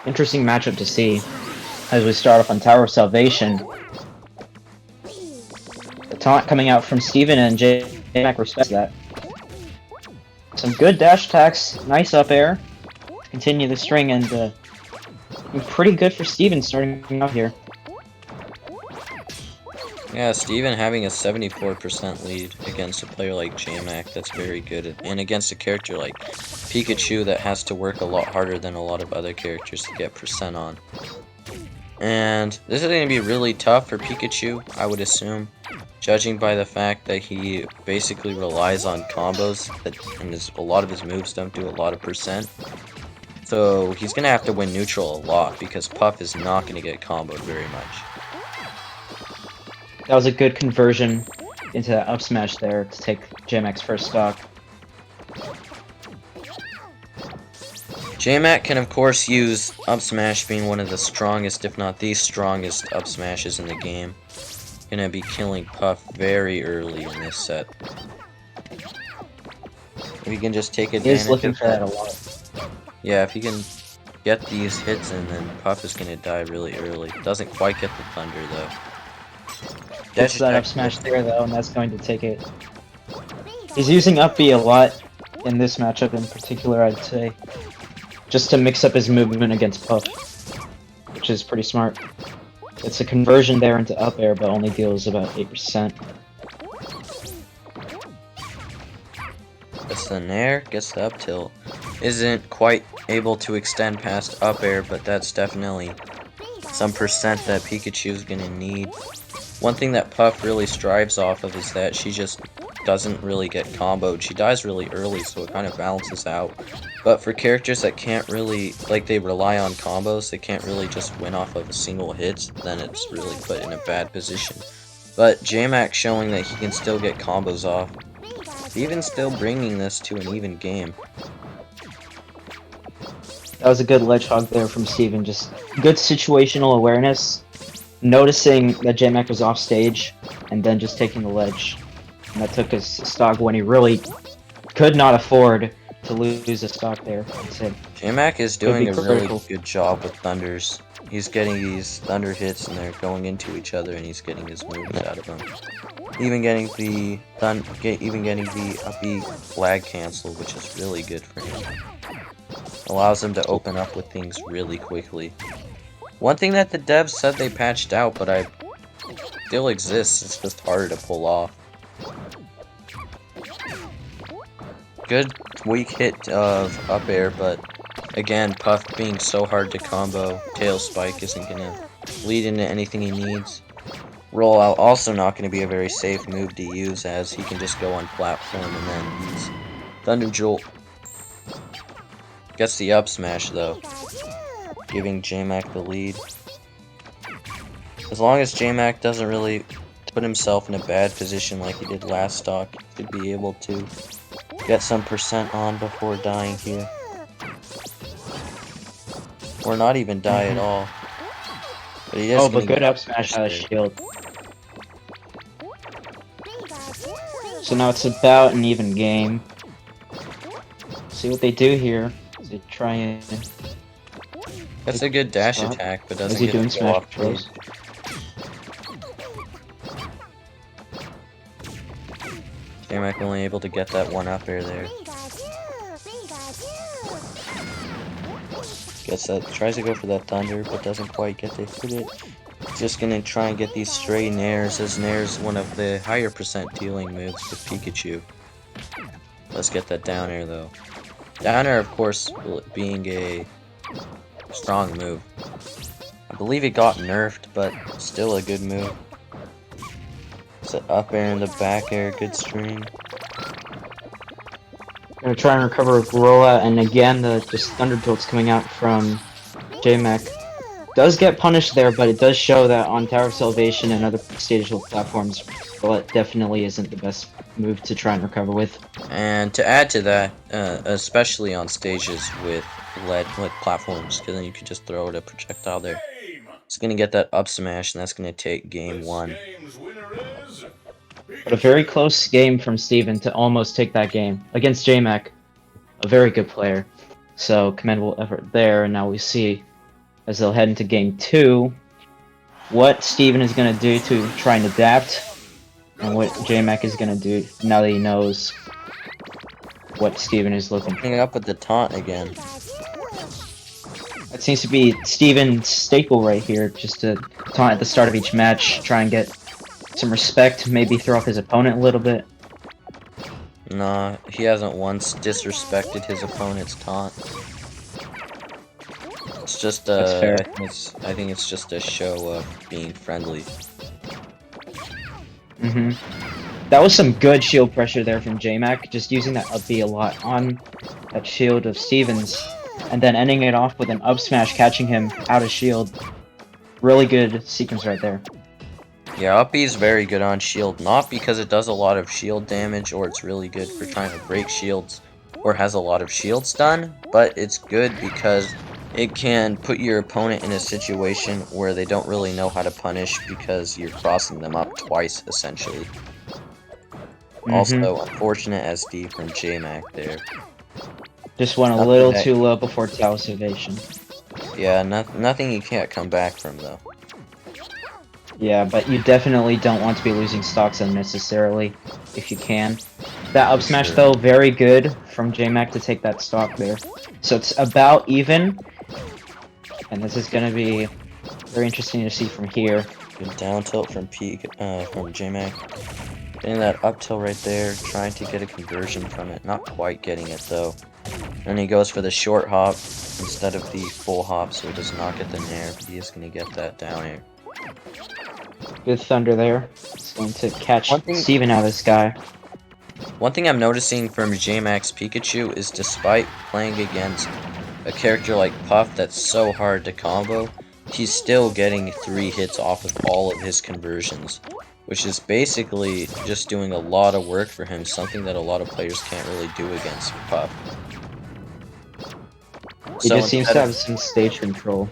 interesting matchup to see as we start off on Tower of Salvation. The taunt coming out from Steven, and Jmac respects that. Some good dash attacks, nice up air to continue the string, and pretty good for Steven starting out here. Yeah, Steven having a 74% lead against a player like Jmac, that's very good. And against a character like Pikachu that has to work a lot harder than a lot of other characters to get percent on. And this is going to be really tough for Pikachu, I would assume, judging by the fact that he basically relies on combos, and a lot of his moves don't do a lot of percent. So he's going to have to win neutral a lot, because Puff is not going to get comboed very much. That was a good conversion into that up smash there to take Jmac's first stock. Jmac can of course use up smash, being one of the strongest, if not the strongest, up smashes in the game. Gonna be killing Puff very early in this set. If he can just take advantage He's looking of for that a lot. Yeah, if he can get these hits in, then Puff is gonna die really early. Doesn't quite get the thunder though. Gets that up smash there though, and that's going to take it. He's using up B a lot in this matchup in particular, I'd say, just to mix up his movement against Puff, which is pretty smart. It's a conversion there into up air, but only deals about 8%. Gets the nair, gets the up tilt. Isn't quite able to extend past up air, but that's definitely some percent that Pikachu's gonna need. One thing that Puff really strives off of is that she just doesn't really get comboed. She dies really early, so it kind of balances out. But for characters that can't really, like, they rely on combos, they can't really just win off of a single hit, then it's really put in a bad position. But Jmac showing that he can still get combos off, even still bringing this to an even game. That was a good ledge hog there from Steven, just good situational awareness, noticing that Jmac was off stage, and then just taking the ledge. And that took his stock when he really could not afford to lose a stock there. Jmac is doing a really good job with thunders. He's getting these thunder hits, and they're going into each other, and he's getting his moves out of them. Even getting the up B lag cancel, which is really good for him. Allows him to open up with things really quickly. One thing that the devs said they patched out, but still exists, it's just harder to pull off. Good weak hit of up air, but again, Puff being so hard to combo, tail spike isn't gonna lead into anything he needs. Rollout also not gonna be a very safe move to use, as he can just go on platform and then use Thunder Jolt. Gets the up smash though, giving Jmac the lead. As long as Jmac doesn't really put himself in a bad position like he did last stock, he should be able to get some percent on before dying here. Or not even die at all. But he is but good up smash out of shield. So now it's about an even game. See what they do here. They try and... That's a good dash attack, but doesn't get to go off throws. Jmac only able to get that one up air there. Gets that, tries to go for that thunder, but doesn't quite get to hit it. Just gonna try and get these stray nairs, as nair's one of the higher percent dealing moves with Pikachu. Let's get that down air though. Down air, of course, being a strong move. I believe it got nerfed, but still a good move. It's an up air and the back air, good string. Gonna try and recover with rollout, and again, the just thunder jolts coming out from Jmac. Does get punished there, but it does show that on Tower of Salvation and other stages with platforms, rollout definitely isn't the best move to try and recover with. And to add to that, especially on stages with platforms, because then you could just throw a projectile there. It's gonna get that up smash, and that's gonna take game one. But a very close game from Steven to almost take that game against Jmac, a very good player. So commendable effort there, and now we see as they'll head into game 2. What Steven is going to do to try and adapt, and what Jmac is going to do now that he knows what Steven is looking for. Hanging up with the taunt again. That seems to be Steven's staple right here, just to taunt at the start of each match, try and get some respect, maybe throw off his opponent a little bit. Nah, he hasn't once disrespected his opponent's taunt. It's just That's fair. I think it's just a show of being friendly. That was some good shield pressure there from Jmac, just using that up B a lot on that shield of Steven's, and then ending it off with an up smash, catching him out of shield. Really good sequence right there. Yeah, up B is very good on shield, not because it does a lot of shield damage or it's really good for trying to break shields or has a lot of shield stun, but it's good because it can put your opponent in a situation where they don't really know how to punish because you're crossing them up twice, essentially. Also, unfortunate SD from Jmac there. Just went a little too low before tower salvation. Yeah, nothing you can't come back from, though. Yeah, but you definitely don't want to be losing stocks unnecessarily, if you can. That up smash, though, very good from Jmac to take that stock there. So it's about even, and this is going to be very interesting to see from here. Good down tilt from Jmac. Getting that up tilt right there, trying to get a conversion from it. Not quite getting it, though. And he goes for the short hop instead of the full hop, so he does not get the nair, but he is going to get that down air. Good thunder there. It's going to catch Steven out of the sky. One thing I'm noticing from Jmac's Pikachu is despite playing against a character like Puff that's so hard to combo, he's still getting 3 hits off of all of his conversions, which is basically just doing a lot of work for him, something that a lot of players can't really do against Puff. He just seems to have some stage control.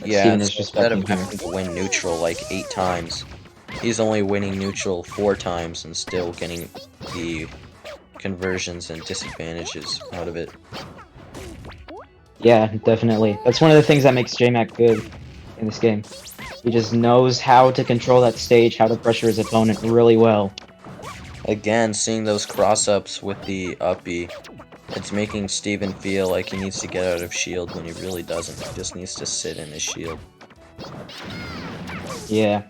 Yeah, instead of having to win neutral like 8 times, he's only winning neutral 4 times and still getting the conversions and disadvantages out of it. Yeah, definitely. That's one of the things that makes Jmac good in this game. He just knows how to control that stage, how to pressure his opponent really well. Again, seeing those cross-ups with the up B, it's making Steven feel like he needs to get out of shield when he really doesn't. He just needs to sit in his shield. Yeah.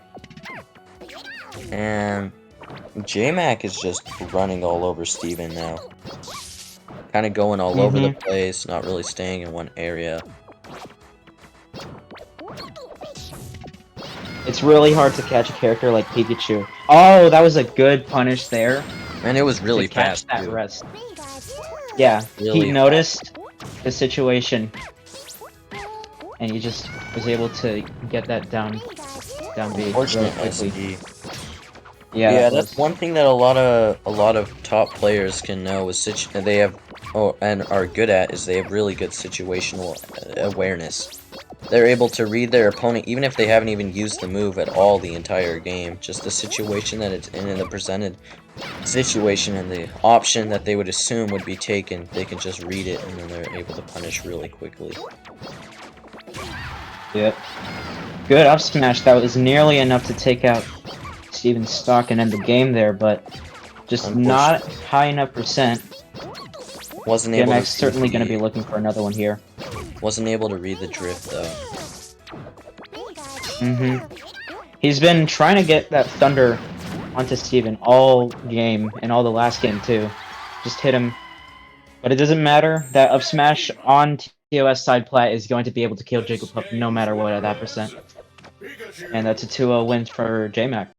And Jmac is just running all over Steven now. Kind of going all over the place, not really staying in one area. It's really hard to catch a character like Pikachu. Oh, that was a good punish there. And it was really fast, that too. rest. Yeah, Really he noticed the situation, and he just was able to get that down B really quickly. Yeah, that's one thing that a lot of top players can know is they have and are good at is they have really good situational awareness. They're able to read their opponent even if they haven't even used the move at all the entire game. Just the situation that it's in and the presented situation and the option that they would assume would be taken, they can just read it and then they're able to punish really quickly. Yep. Good up smash. That was nearly enough to take out Steven's stock and end the game there, but just not high enough percent. Wasn't able to certainly going to be looking for another one here. Wasn't able to read the drift though. He's been trying to get that thunder onto Steven all game, and all the last game too. Just hit him. But it doesn't matter. That up smash on TOS side plat is going to be able to kill Jigglypuff no matter what at that percent. And that's a 2-0 win for Jmac.